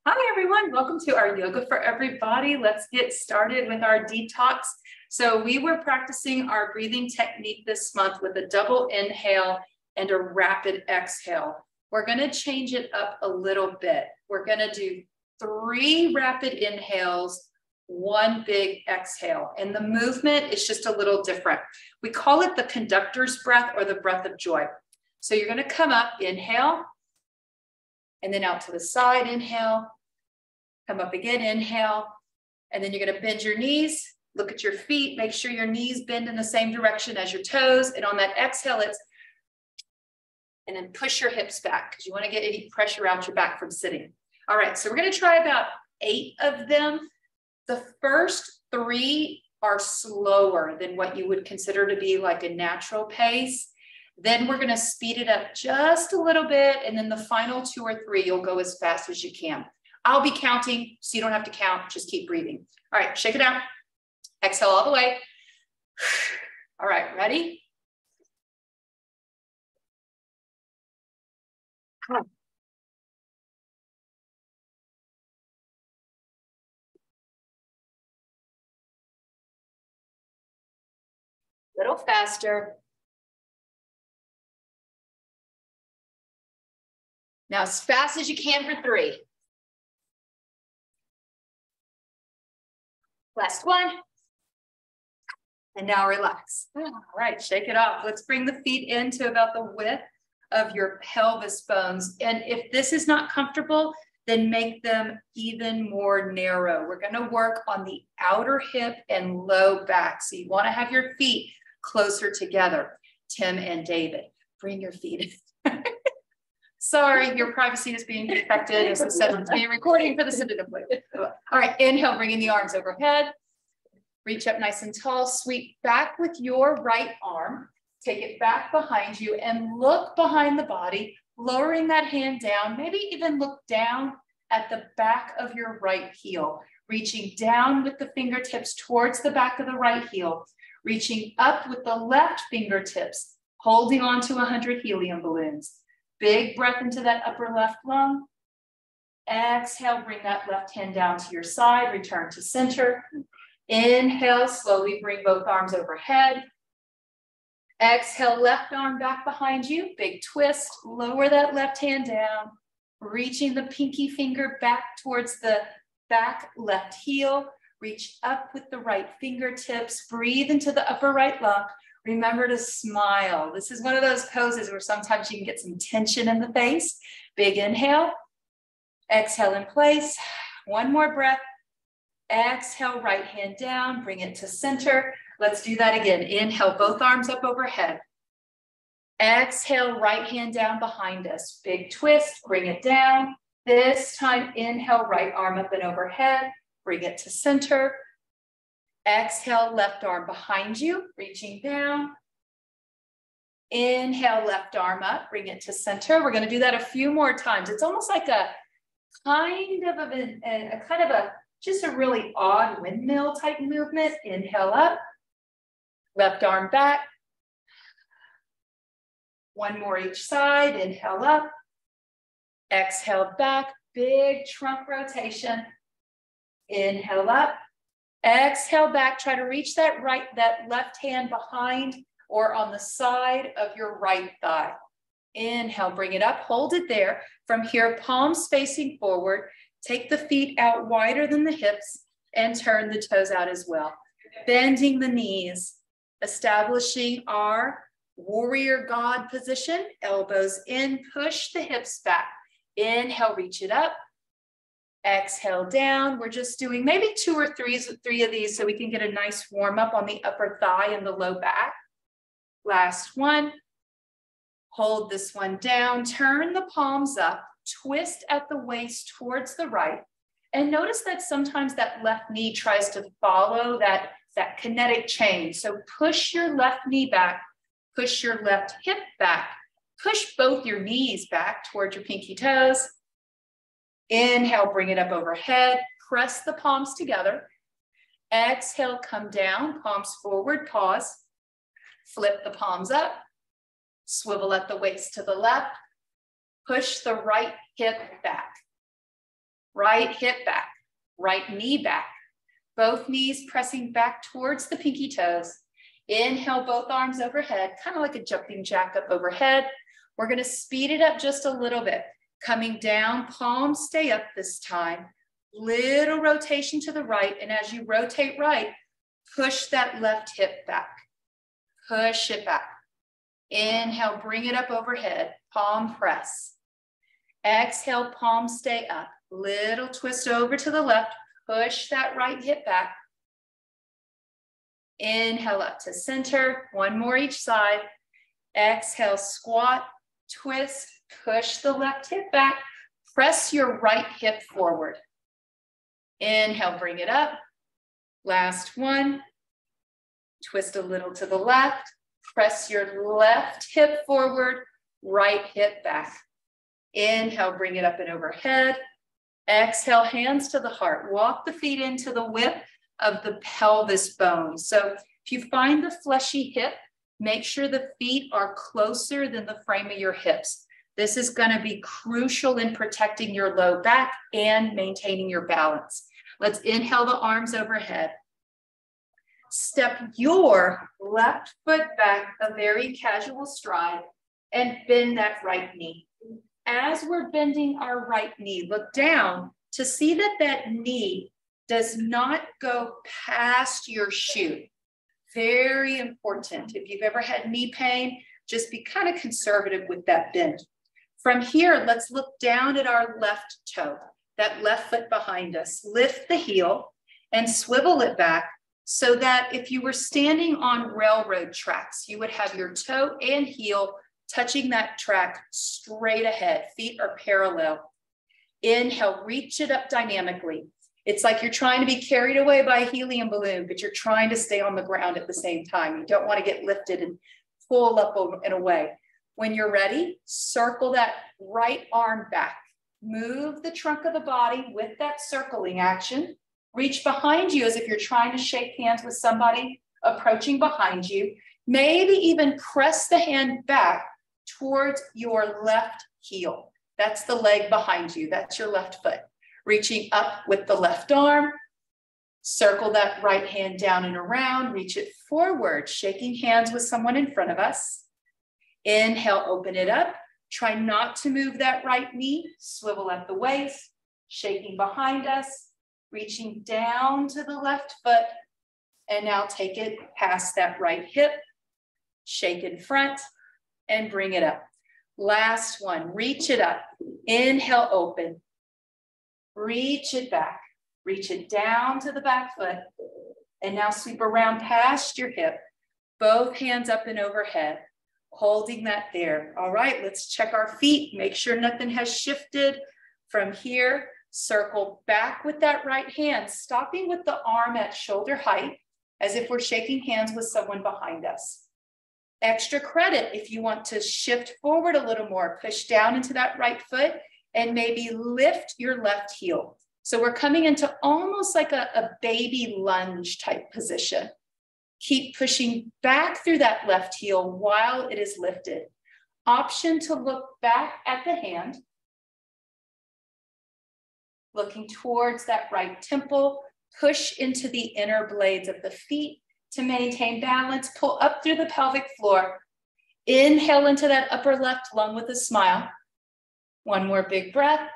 Hi, everyone. Welcome to our Yoga for Everybody. Let's get started with our detox. So we were practicing our breathing technique this month with a double inhale and a rapid exhale. We're going to change it up a little bit. We're going to do 3 rapid inhales, 1 big exhale. And the movement is just a little different. We call it the conductor's breath or the breath of joy. So you're going to come up, inhale, and then out to the side, inhale. Come up again, inhale, and then you're going to bend your knees, look at your feet, make sure your knees bend in the same direction as your toes, and on that exhale, and then push your hips back because you want to get any pressure out your back from sitting. All right, so we're going to try about 8 of them. The first 3 are slower than what you would consider to be like a natural pace. Then we're going to speed it up just a little bit, and then the final 2 or 3, you'll go as fast as you can. I'll be counting, so you don't have to count. Just keep breathing. All right, shake it out. Exhale all the way. All right, ready? Little faster. Now, as fast as you can for 3. Last one. And now relax. All right, shake it off. Let's bring the feet into about the width of your pelvis bones. And if this is not comfortable, then make them even more narrow. We're going to work on the outer hip and low back. So you want to have your feet closer together. Tim and David, bring your feet in. Sorry, your privacy is being protected as the session is being recording for the syndicated play. All right, inhale, bringing the arms overhead. Reach up nice and tall, sweep back with your right arm. Take it back behind you and look behind the body, lowering that hand down. Maybe even look down at the back of your right heel, reaching down with the fingertips towards the back of the right heel, reaching up with the left fingertips, holding on to 100 helium balloons. Big breath into that upper left lung. Exhale, bring that left hand down to your side, return to center. Inhale, slowly bring both arms overhead. Exhale, left arm back behind you, big twist, lower that left hand down, reaching the pinky finger back towards the back left heel, reach up with the right fingertips, breathe into the upper right lung. Remember to smile. This is one of those poses where sometimes you can get some tension in the face. Big inhale, exhale in place. 1 more breath. Exhale, right hand down, bring it to center. Let's do that again. Inhale, both arms up overhead. Exhale, right hand down behind us. Big twist, bring it down. This time, inhale, right arm up and overhead. Bring it to center. Exhale, left arm behind you, reaching down. Inhale, left arm up, bring it to center. We're going to do that a few more times. It's almost like a just a really odd windmill type movement. Inhale up, left arm back. 1 more each side. Inhale up, exhale back, big trunk rotation. Inhale up, exhale back. Try to reach that left hand behind or on the side of your right thigh. Inhale, bring it up, hold it there. From here, palms facing forward. Take the feet out wider than the hips and turn the toes out as well. Bending the knees, establishing our warrior God position. Elbows in, push the hips back. Inhale, reach it up. Exhale down. We're just doing maybe 2 or 3 of these so we can get a nice warm up on the upper thigh and the low back. Last one. Hold this one down. Turn the palms up. Twist at the waist towards the right. And notice that sometimes that left knee tries to follow that kinetic chain. So push your left knee back, push your left hip back, push both your knees back towards your pinky toes. Inhale, bring it up overhead, press the palms together. Exhale, come down, palms forward, pause. Flip the palms up, swivel at the waist to the left. Push the right hip back. right hip back, right knee back, both knees pressing back towards the pinky toes. Inhale, both arms overhead, kind of like a jumping jack up overhead. We're going to speed it up just a little bit. Coming down, palms stay up this time. Little rotation to the right. And as you rotate right, push that left hip back. Push it back. Inhale, bring it up overhead. Palm press. Exhale, palms stay up. Little twist over to the left. Push that right hip back. Inhale up to center. One more each side. Exhale, squat, twist, push the left hip back. Press your right hip forward. Inhale, bring it up. Last one. Twist a little to the left. Press your left hip forward, right hip back. Inhale, bring it up and overhead. Exhale, hands to the heart. Walk the feet into the width of the pelvis bone. So if you find the fleshy hip, make sure the feet are closer than the frame of your hips. This is going to be crucial in protecting your low back and maintaining your balance. Let's inhale the arms overhead. Step your left foot back, a very casual stride, and bend that right knee. As we're bending our right knee, look down to see that that knee does not go past your shoe. Very important. If you've ever had knee pain, just be kind of conservative with that bend. From here, let's look down at our left toe, that left foot behind us. Lift the heel and swivel it back so that if you were standing on railroad tracks, you would have your toe and heel touching that track straight ahead. Feet are parallel. Inhale, reach it up dynamically. It's like you're trying to be carried away by a helium balloon, but you're trying to stay on the ground at the same time. You don't want to get lifted and pull up and away. When you're ready, circle that right arm back. Move the trunk of the body with that circling action. Reach behind you as if you're trying to shake hands with somebody approaching behind you. Maybe even press the hand back towards your left heel. That's the leg behind you. That's your left foot. Reaching up with the left arm. Circle that right hand down and around. Reach it forward, shaking hands with someone in front of us. Inhale, open it up. Try not to move that right knee. Swivel at the waist, shaking behind us, reaching down to the left foot. And now take it past that right hip, shake in front, and bring it up. Last one, reach it up. Inhale, open. Reach it back. Reach it down to the back foot. And now sweep around past your hip. Both hands up and overhead. Holding that there. All right, let's check our feet. Make sure nothing has shifted. From here, circle back with that right hand, stopping with the arm at shoulder height, as if we're shaking hands with someone behind us. Extra credit if you want to shift forward a little more, push down into that right foot and maybe lift your left heel. So we're coming into almost like a baby lunge type position. Keep pushing back through that left heel while it is lifted. Option to look back at the hand, looking towards that right temple, push into the inner blades of the feet to maintain balance, pull up through the pelvic floor. Inhale into that upper left lung with a smile. One more big breath.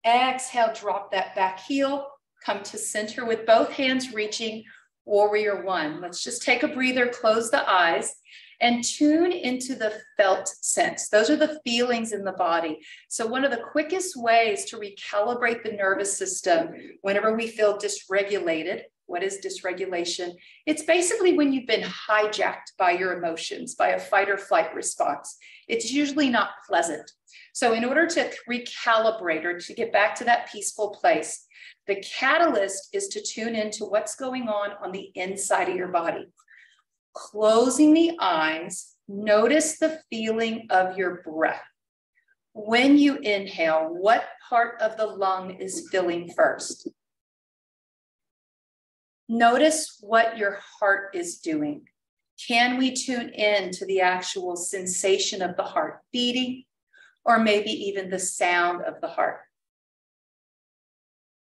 Exhale, drop that back heel, come to center with both hands reaching, warrior one. Let's just take a breather, close the eyes, and tune into the felt sense. Those are the feelings in the body. So one of the quickest ways to recalibrate the nervous system whenever we feel dysregulated. What is dysregulation? It's basically when you've been hijacked by your emotions, by a fight or flight response. It's usually not pleasant. So in order to recalibrate or to get back to that peaceful place, the catalyst is to tune into what's going on the inside of your body. Closing the eyes, notice the feeling of your breath. When you inhale, what part of the lung is filling first? Notice what your heart is doing. Can we tune in to the actual sensation of the heart beating, or maybe even the sound of the heart?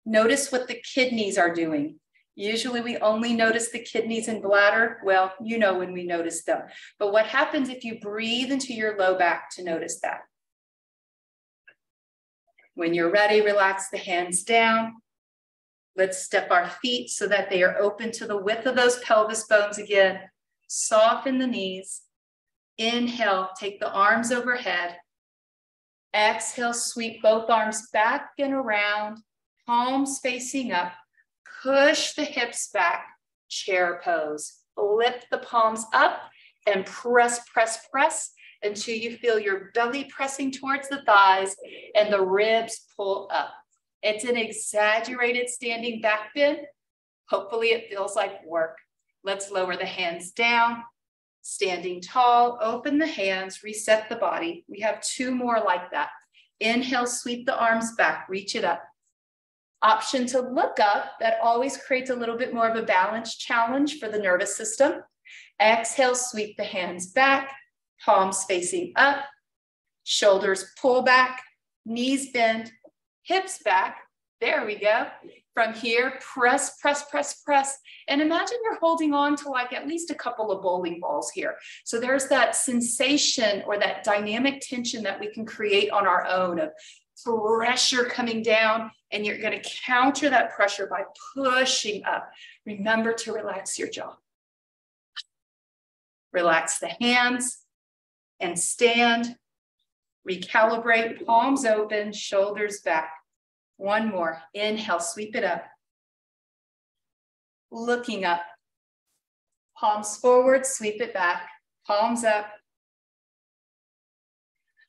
Notice what the kidneys are doing. Usually we only notice the kidneys and bladder. Well, you know when we notice them. But what happens if you breathe into your low back to notice that? When you're ready, relax the hands down. Let's step our feet so that they are open to the width of those pelvis bones again. Soften the knees. Inhale, take the arms overhead. Exhale, sweep both arms back and around, palms facing up. Push the hips back, chair pose. Lift the palms up and press, press, press until you feel your belly pressing towards the thighs and the ribs pull up. It's an exaggerated standing back bend. Hopefully it feels like work. Let's lower the hands down. Standing tall, open the hands, reset the body. We have 2 more like that. Inhale, sweep the arms back, reach it up. Option to look up, that always creates a little bit more of a balance challenge for the nervous system. Exhale, sweep the hands back, palms facing up, shoulders pull back, knees bend, hips back. There we go. From here, press, press, press, press. And imagine you're holding on to like at least a couple of bowling balls here. So there's that sensation or that dynamic tension that we can create on our own of pressure coming down, and you're going to counter that pressure by pushing up. Remember to relax your jaw. Relax the hands and stand. Recalibrate, palms open, shoulders back. 1 more. Inhale, sweep it up. Looking up. Palms forward, sweep it back. Palms up.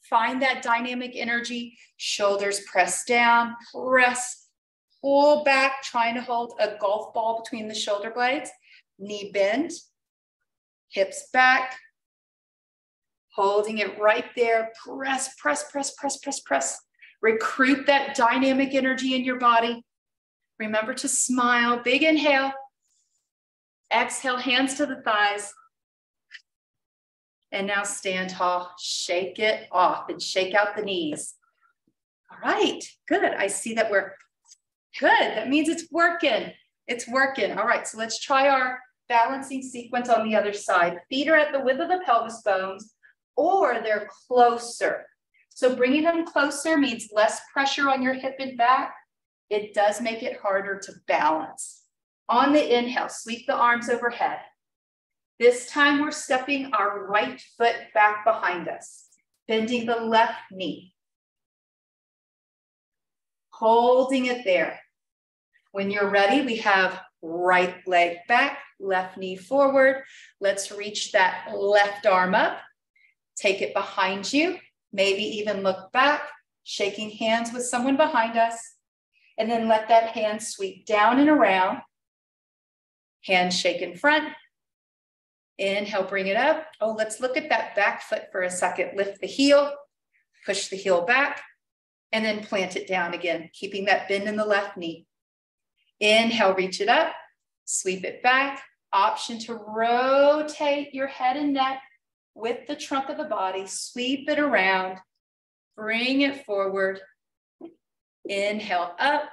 Find that dynamic energy. Shoulders press down, press, pull back, trying to hold a golf ball between the shoulder blades. Knee bend, hips back, holding it right there. Press, press, press, press, press, press. Recruit that dynamic energy in your body. Remember to smile. Big inhale. Exhale, hands to the thighs. And now stand tall. Shake it off and shake out the knees. All right, good. I see that we're good. That means it's working. It's working. All right, so let's try our balancing sequence on the other side. Feet are at the width of the pelvis bones, or they're closer. So bringing them closer means less pressure on your hip and back. It does make it harder to balance. On the inhale, sweep the arms overhead. This time we're stepping our right foot back behind us, bending the left knee. Holding it there. When you're ready, we have right leg back, left knee forward. Let's reach that left arm up. Take it behind you. Maybe even look back, shaking hands with someone behind us. And then let that hand sweep down and around. Hand shake in front. Inhale, bring it up. Oh, let's look at that back foot for a second. Lift the heel, push the heel back, and then plant it down again, keeping that bend in the left knee. Inhale, reach it up, sweep it back. Option to rotate your head and neck with the trunk of the body. Sweep it around, bring it forward. Inhale up,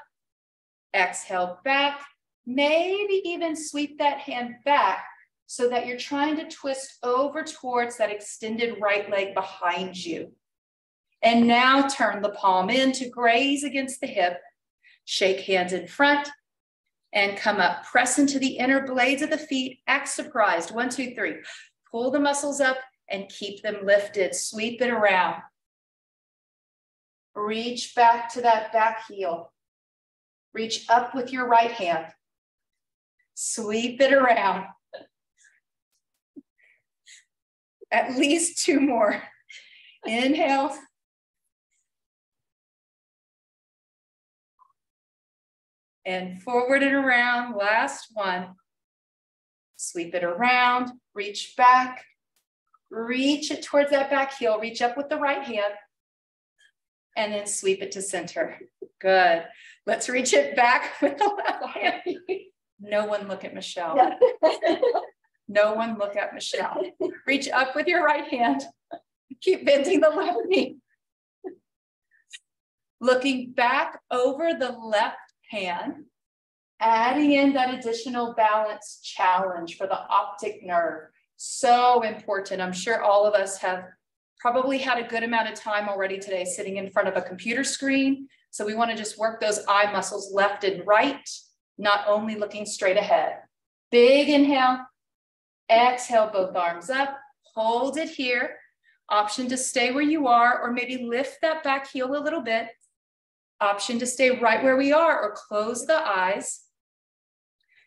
exhale back. Maybe even sweep that hand back so that you're trying to twist over towards that extended right leg behind you. And now turn the palm in to graze against the hip. Shake hands in front and come up. Press into the inner blades of the feet. Act surprised. 1, 2, 3. Pull the muscles up and keep them lifted. Sweep it around. Reach back to that back heel. Reach up with your right hand. Sweep it around. At least 2 more. Inhale. And forward and around. Last one. Sweep it around. Reach back. Reach it towards that back heel. Reach up with the right hand. And then sweep it to center. Good. Let's reach it back with the left hand. No one look at Michelle. No one look at Michelle. Reach up with your right hand. Keep bending the left knee. Looking back over the left hand, adding in that additional balance challenge for the optic nerve. So important. I'm sure all of us have probably had a good amount of time already today sitting in front of a computer screen. So we want to just work those eye muscles left and right, not only looking straight ahead. Big inhale, exhale, both arms up, hold it here. Option to stay where you are, or maybe lift that back heel a little bit. Option to stay right where we are or close the eyes.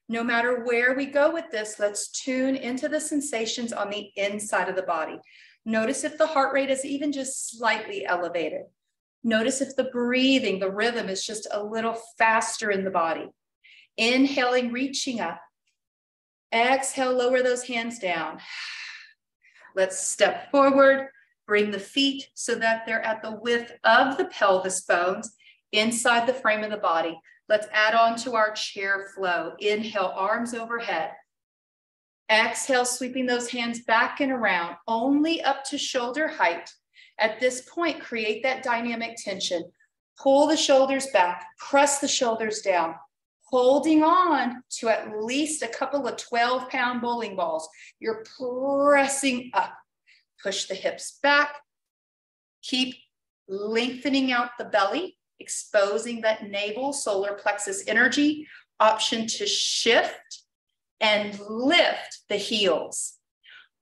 No matter where we go with this, let's tune into the sensations on the inside of the body. Notice if the heart rate is even just slightly elevated. Notice if the breathing, the rhythm is just a little faster in the body. Inhaling, reaching up. Exhale, lower those hands down. Let's step forward, bring the feet so that they're at the width of the pelvis bones inside the frame of the body. Let's add on to our chair flow. Inhale, arms overhead. Exhale, sweeping those hands back and around, only up to shoulder height. At this point, create that dynamic tension. Pull the shoulders back, press the shoulders down, holding on to at least a couple of 12-pound bowling balls. You're pressing up. Push the hips back. Keep lengthening out the belly, exposing that navel, solar plexus energy. Option to shift and lift the heels.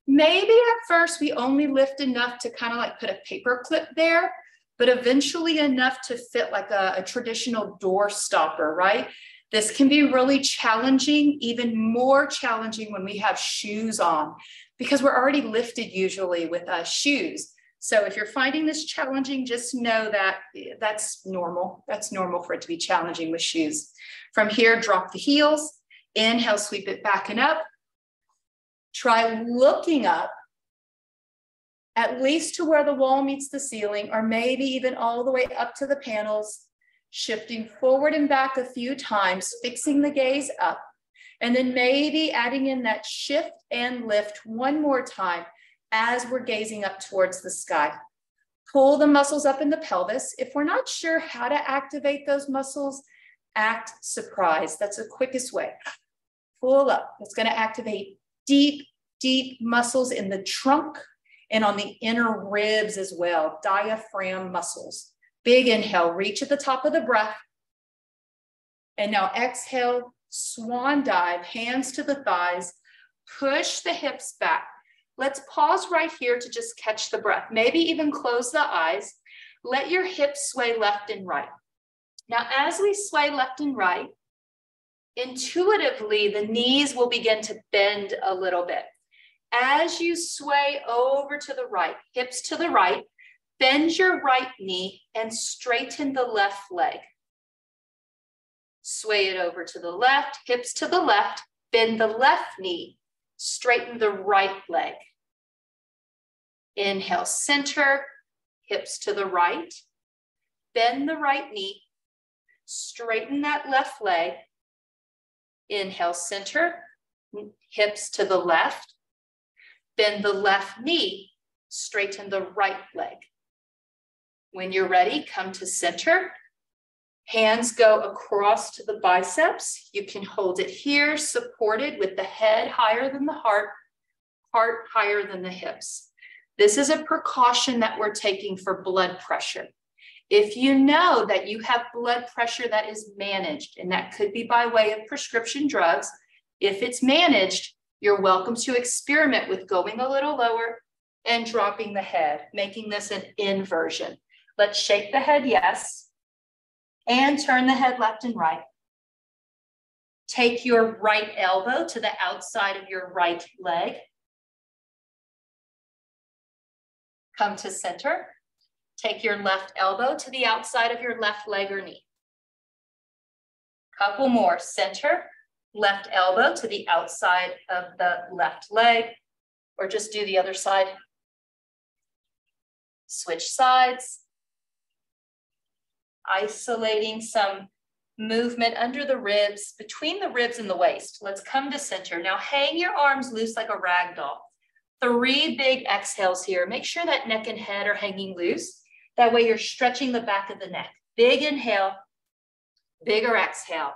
Maybe at first we only lift enough to kind of like put a paper clip there, but eventually enough to fit like a traditional door stopper, right? This can be really challenging, even more challenging when we have shoes on, because we're already lifted usually with shoes. So if you're finding this challenging, just know that that's normal. That's normal for it to be challenging with shoes. From here, drop the heels. Inhale, sweep it back and up. Try looking up, at least to where the wall meets the ceiling, or maybe even all the way up to the panels, shifting forward and back a few times, fixing the gaze up, and then maybe adding in that shift and lift one more time as we're gazing up towards the sky. Pull the muscles up in the pelvis. If we're not sure how to activate those muscles, act surprised. That's the quickest way. Pull up. It's going to activate deep, deep muscles in the trunk and on the inner ribs as well, diaphragm muscles. Big inhale, reach at the top of the breath. And now exhale, swan dive, hands to the thighs, push the hips back. Let's pause right here to just catch the breath. Maybe even close the eyes. Let your hips sway left and right. Now, as we sway left and right, intuitively, the knees will begin to bend a little bit. As you sway over to the right, hips to the right, bend your right knee and straighten the left leg. Sway it over to the left, hips to the left, bend the left knee, straighten the right leg. Inhale, center, hips to the right, bend the right knee, straighten that left leg. Inhale, center, hips to the left, bend the left knee, straighten the right leg. When you're ready, come to center. Hands go across to the biceps. You can hold it here, supported with the head higher than the heart higher than the hips. This is a precaution that we're taking for blood pressure. If you know that you have blood pressure that is managed, and that could be by way of prescription drugs, if it's managed, you're welcome to experiment with going a little lower and dropping the head, making this an inversion. Let's shake the head yes, and turn the head left and right. Take your right elbow to the outside of your right leg. Come to center. Take your left elbow to the outside of your left leg or knee. Couple more. Center, left elbow to the outside of the left leg, or just do the other side. Switch sides. Isolating some movement under the ribs, between the ribs and the waist. Let's come to center. Now hang your arms loose like a rag doll. 3 big exhales here. Make sure that neck and head are hanging loose. That way you're stretching the back of the neck. Big inhale, Bigger exhale.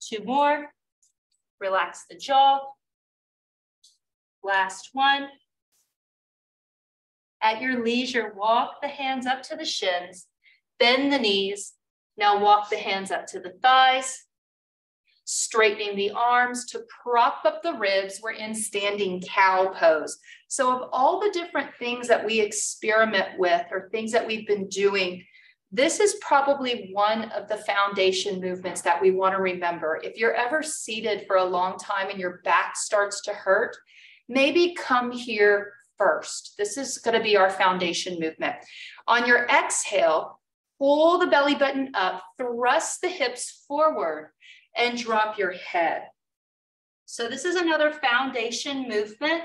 2 more. Relax the jaw. Last one. At your leisure, walk the hands up to the shins, bend the knees. Now walk the hands up to the thighs, straightening the arms to prop up the ribs. We're in standing cow pose. So of all the different things that we experiment with or things that we've been doing, this is probably one of the foundation movements that we want to remember. If you're ever seated for a long time and your back starts to hurt, maybe come here first. This is going to be our foundation movement. On your exhale, pull the belly button up, thrust the hips forward, and drop your head. So this is another foundation movement.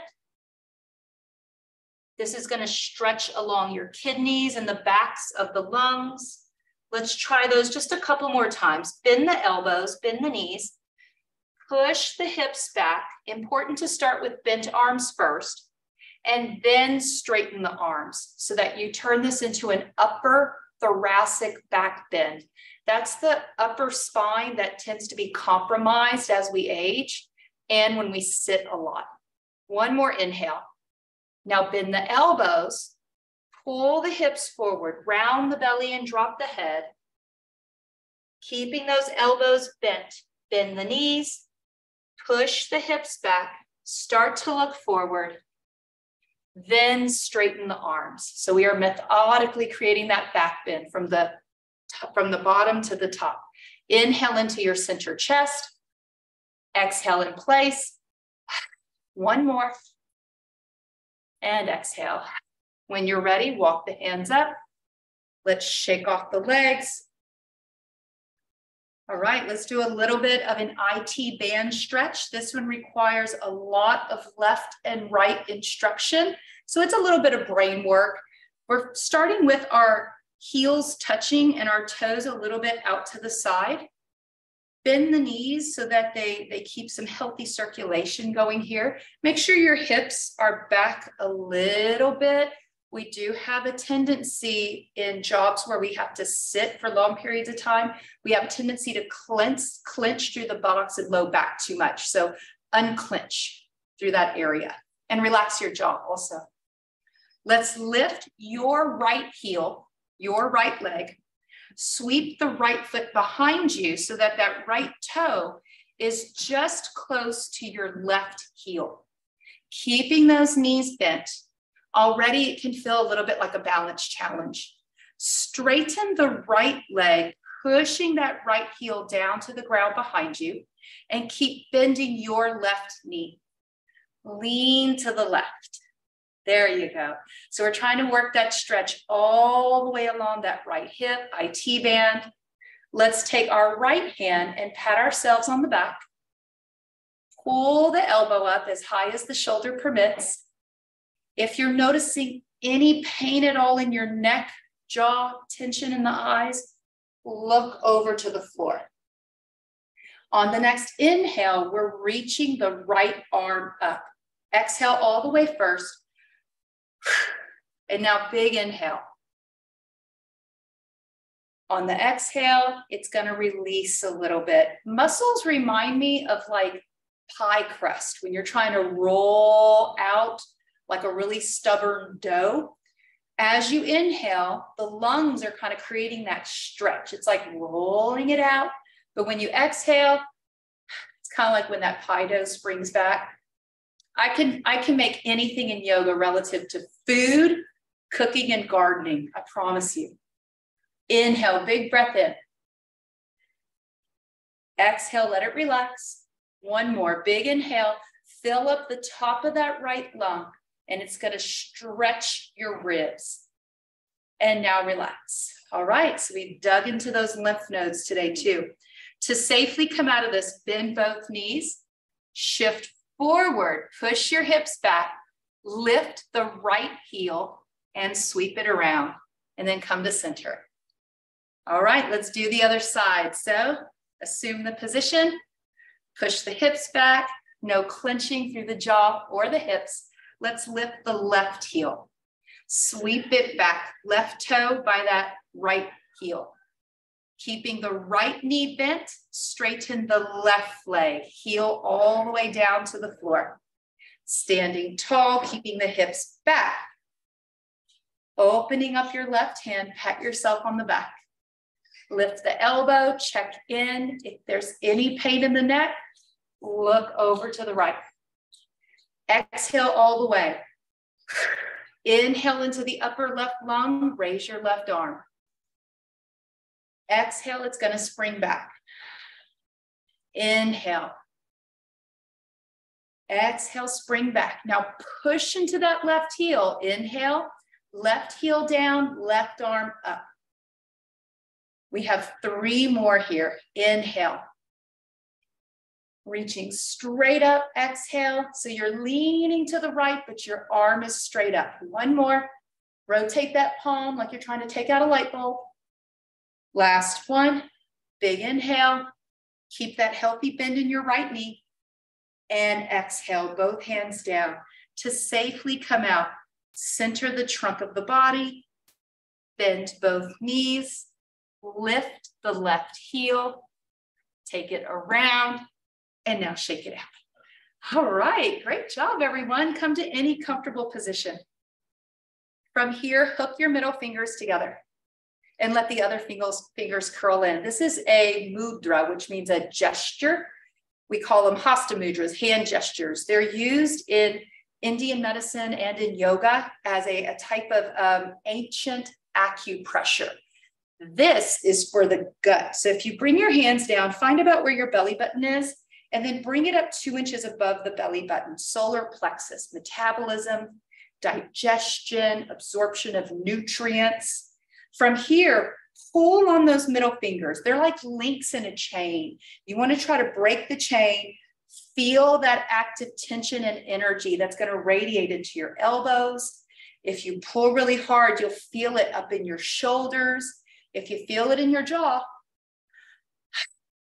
This is going to stretch along your kidneys and the backs of the lungs. Let's try those just a couple more times. Bend the elbows, bend the knees, push the hips back. Important to start with bent arms first, and then straighten the arms so that you turn this into an upper thoracic back bend. That's the upper spine that tends to be compromised as we age and when we sit a lot. One more inhale. Now bend the elbows, pull the hips forward, round the belly and drop the head. Keeping those elbows bent, bend the knees, push the hips back, start to look forward, then straighten the arms. So we are methodically creating that back bend from the bottom to the top. Inhale into your center chest, exhale in place. One more. And exhale. When you're ready, walk the hands up. Let's shake off the legs. All right, let's do a little bit of an IT band stretch. This one requires a lot of left and right instruction. So it's a little bit of brain work. We're starting with our heels touching and our toes a little bit out to the side. Bend the knees so that they keep some healthy circulation going here. Make sure your hips are back a little bit. We do have a tendency in jobs where we have to sit for long periods of time. We have a tendency to clench through the buttocks and low back too much. So unclench through that area and relax your jaw also. Let's lift your right heel, your right leg. Sweep the right foot behind you so that that right toe is just close to your left heel. Keeping those knees bent. Already it can feel a little bit like a balance challenge. Straighten the right leg, pushing that right heel down to the ground behind you, and keep bending your left knee. Lean to the left. There you go. So we're trying to work that stretch all the way along that right hip, IT band. Let's take our right hand and pat ourselves on the back. Pull the elbow up as high as the shoulder permits. If you're noticing any pain at all in your neck, jaw, tension in the eyes, look over to the floor. On the next inhale, we're reaching the right arm up. Exhale all the way first. And now big inhale. On the exhale, it's going to release a little bit. Muscles remind me of like pie crust when you're trying to roll out like a really stubborn dough. As you inhale, the lungs are kind of creating that stretch. It's like rolling it out. But when you exhale, it's kind of like when that pie dough springs back. I can make anything in yoga relative to food, cooking, and gardening. I promise you. Inhale, big breath in. Exhale, let it relax. One more, big inhale. Fill up the top of that right lung, and it's going to stretch your ribs. And now relax. All right, so we dug into those lymph nodes today too. To safely come out of this, bend both knees, shift forward, push your hips back, lift the right heel and sweep it around, and then come to center. All right, let's do the other side. So assume the position, push the hips back, no clenching through the jaw or the hips. Let's lift the left heel. Sweep it back, left toe by that right heel. Keeping the right knee bent, straighten the left leg, heel all the way down to the floor. Standing tall, keeping the hips back. Opening up your left hand, pat yourself on the back. Lift the elbow, check in. If there's any pain in the neck, look over to the right. Exhale all the way. Inhale into the upper left lung, raise your left arm. Exhale, it's going to spring back. Inhale. Exhale, spring back. Now push into that left heel. Inhale, left heel down, left arm up. We have 3 more here. Inhale. Reaching straight up, exhale. So you're leaning to the right, but your arm is straight up. 1 more. Rotate that palm like you're trying to take out a light bulb. Last one. Big inhale. Keep that healthy bend in your right knee. And exhale, both hands down to safely come out. Center the trunk of the body. Bend both knees. Lift the left heel. Take it around. And now shake it out. All right, great job, everyone. Come to any comfortable position. From here, hook your middle fingers together and let the other fingers curl in. This is a mudra, which means a gesture. We call them hasta mudras, hand gestures. They're used in Indian medicine and in yoga as a type of ancient acupressure. This is for the gut. So if you bring your hands down, find about where your belly button is, and then bring it up 2 inches above the belly button. Solar plexus, metabolism, digestion, absorption of nutrients. From here, pull on those middle fingers. They're like links in a chain. You want to try to break the chain, feel that active tension and energy that's going to radiate into your elbows. If you pull really hard, you'll feel it up in your shoulders. If you feel it in your jaw,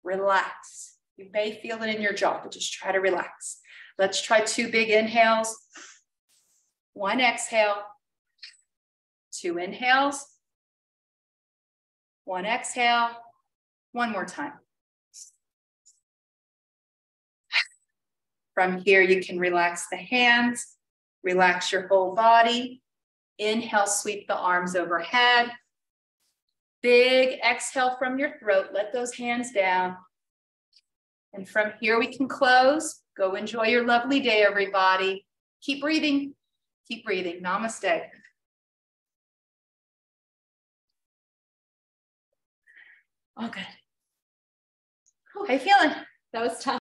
relax. You may feel it in your jaw, but just try to relax. Let's try 2 big inhales. 1 exhale. 2 inhales. 1 exhale. 1 more time. From here, you can relax the hands, relax your whole body. Inhale, sweep the arms overhead. Big exhale from your throat. Let those hands down. And from here, we can close. Go enjoy your lovely day, everybody. Keep breathing. Keep breathing. Namaste. Oh, good. How you feeling? That was tough.